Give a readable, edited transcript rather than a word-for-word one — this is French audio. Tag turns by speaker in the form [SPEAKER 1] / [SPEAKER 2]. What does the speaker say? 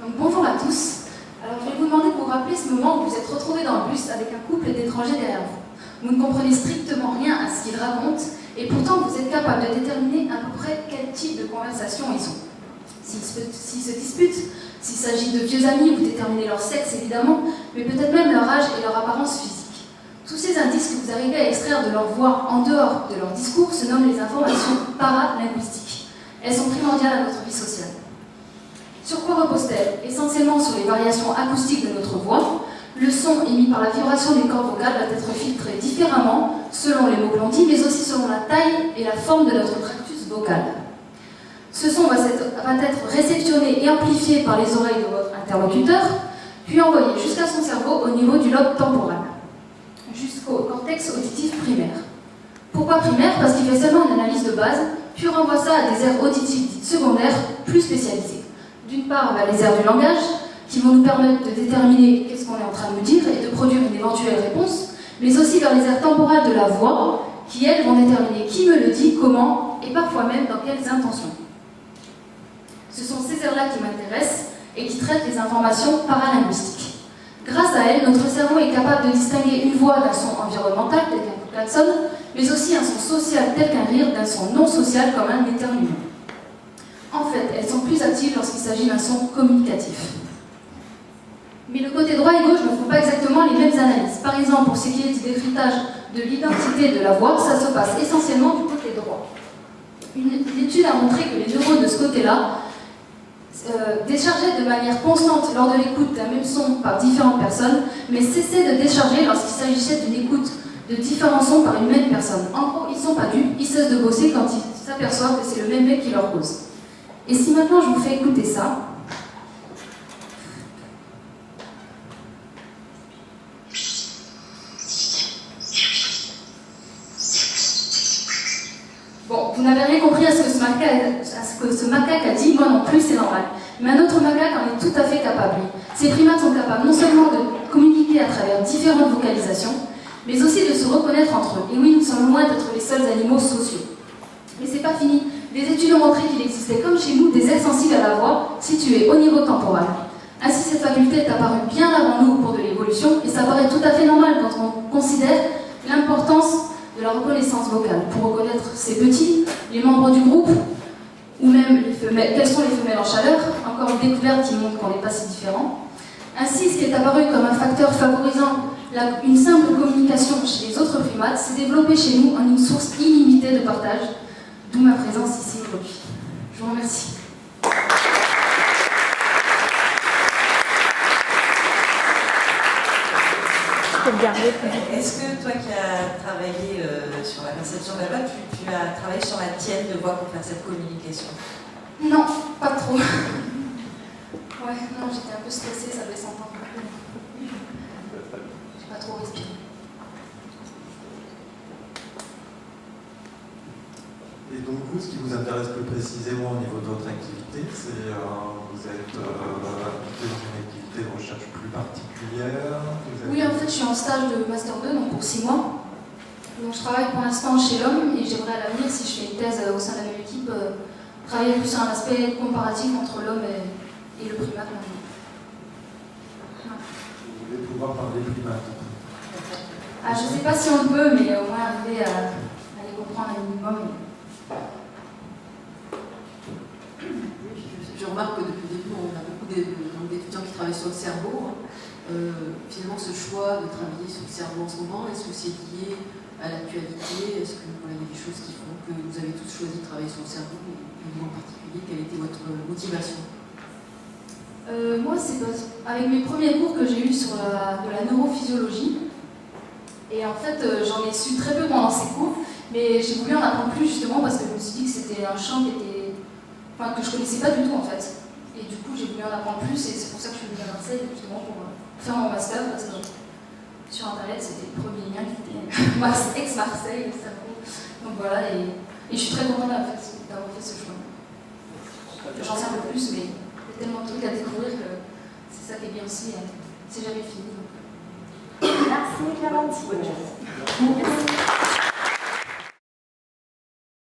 [SPEAKER 1] Donc bonjour à tous. Alors je vais vous demander de vous rappeler ce moment où vous êtes retrouvés dans le bus avec un couple d'étrangers derrière vous. Vous ne comprenez strictement rien à ce qu'ils racontent et pourtant vous êtes capable de déterminer à peu près quel type de conversation ils ont. S'ils se disputent, s'il s'agit de vieux amis, vous déterminez leur sexe évidemment, mais peut-être même leur âge et leur apparence physique. Tous ces indices que vous arrivez à extraire de leur voix en dehors de leur discours se nomment les informations paralinguistiques. Elles sont primordiales à notre vie sociale. Sur quoi reposent-elles? Essentiellement sur les variations acoustiques de notre voix. Le son émis par la vibration des cordes vocales va être filtré différemment selon les mots que l'on dit, mais aussi selon la taille et la forme de notre tractus vocal. Ce son va être réceptionné et amplifié par les oreilles de votre interlocuteur, puis envoyé jusqu'à son cerveau au niveau du lobe temporal, jusqu'au cortex auditif primaire. Pourquoi primaire? Parce qu'il fait seulement une analyse de base, puis renvoie ça à des aires auditives dites secondaires, plus spécialisées. D'une part, les aires du langage, qui vont nous permettre de déterminer qu'est-ce qu'on est en train de nous dire et de produire une éventuelle réponse, mais aussi vers les aires temporales de la voix, qui, elles, vont déterminer qui me le dit, comment, et parfois même dans quelles intentions. Ce sont ces aires-là qui m'intéressent et qui traitent les informations paralinguistiques. Grâce à elles, notre cerveau est capable de distinguer une voix d'un son environnemental, tel qu'un coup de klaxon, mais aussi un son social, tel qu'un rire, d'un son non social, comme un éternuement. En fait, elles sont plus actives lorsqu'il s'agit d'un son communicatif. Mais le côté droit et gauche ne font pas exactement les mêmes analyses. Par exemple, pour ce qui est du décryptage de l'identité de la voix, ça se passe essentiellement du côté droit. Une étude a montré que les neurones de ce côté-là déchargeaient de manière constante lors de l'écoute d'un même son par différentes personnes, mais cessaient de décharger lorsqu'il s'agissait d'une écoute de différents sons par une même personne. En gros, ils ne sont pas dupes, ils cessent de bosser quand ils s'aperçoivent que c'est le même mec qui leur cause. Et si maintenant je vous fais écouter ça, bon, vous n'avez rien compris à ce que ce macaque a dit, moi non plus, c'est normal. Mais un autre macaque en est tout à fait capable, lui. Ces primates sont capables non seulement de communiquer à travers différentes vocalisations, mais aussi de se reconnaître entre eux. Et oui, nous sommes loin d'être les seuls animaux sociaux. Mais c'est pas fini. Des études ont montré qu'il existait, comme chez nous, des aires sensibles à la voix situées au niveau temporal. Ainsi, cette faculté est apparue bien avant nous au cours de l'évolution, et ça paraît tout à fait normal quand on considère l'importance de la reconnaissance vocale, pour reconnaître ses petits, les membres du groupe, ou même les femelles, quelles sont les femelles en chaleur, encore une découverte qui montre qu'on n'est pas si différents. Ainsi, ce qui est apparu comme un facteur favorisant une simple communication chez les autres primates s'est développé chez nous en une source illimitée de partage, d'où ma présence ici aujourd'hui. Je vous remercie.
[SPEAKER 2] Est-ce que toi qui as travaillé sur la perception de la voix, tu as travaillé sur la tienne de voix pour faire cette communication?
[SPEAKER 1] Non, pas trop. Ouais, non, j'étais un peu stressée, ça devait s'entendre. J'ai pas trop respiré.
[SPEAKER 3] Et donc vous, ce qui vous intéresse plus précisément au niveau de votre activité, c'est vous êtes impliqué dans une activité de recherche plus particulière?
[SPEAKER 1] Oui, en fait, je suis en stage de Master 2, donc pour 6 mois. Donc je travaille pour l'instant chez l'homme et j'aimerais à l'avenir, si je fais une thèse au sein de la même équipe, travailler plus sur un aspect comparatif entre l'homme et le primate.
[SPEAKER 3] Vous voulez pouvoir parler primate?
[SPEAKER 1] Ah, je ne sais pas si on peut, mais au moins arriver à les comprendre un minimum.
[SPEAKER 4] Je remarque que depuis le début, on a beaucoup d'étudiants qui travaillent sur le cerveau. Finalement, ce choix de travailler sur le cerveau en ce moment, est-ce que c'est lié à l'actualité? Est-ce que il y a des choses qui font que vous avez tous choisi de travailler sur le cerveau? Et en particulier, quelle était votre motivation?
[SPEAKER 1] Moi, c'est avec mes premiers cours que j'ai eus sur de la neurophysiologie. Et en fait, j'en ai su très peu pendant ces cours, mais j'ai voulu en apprendre plus justement parce que je me suis dit que c'était un champ que je connaissais pas du tout en fait. Et du coup, j'ai voulu en apprendre plus et c'est pour ça que je suis venue à Marseille justement pour faire mon master parce que sur internet c'était le premier lien qui était ex-Marseille, donc voilà, et je suis très contente d'avoir fait ce choix. J'en sais un peu plus, mais il y a tellement de trucs à découvrir que c'est ça qui est bien aussi, c'est jamais fini.
[SPEAKER 5] Merci Clémentine.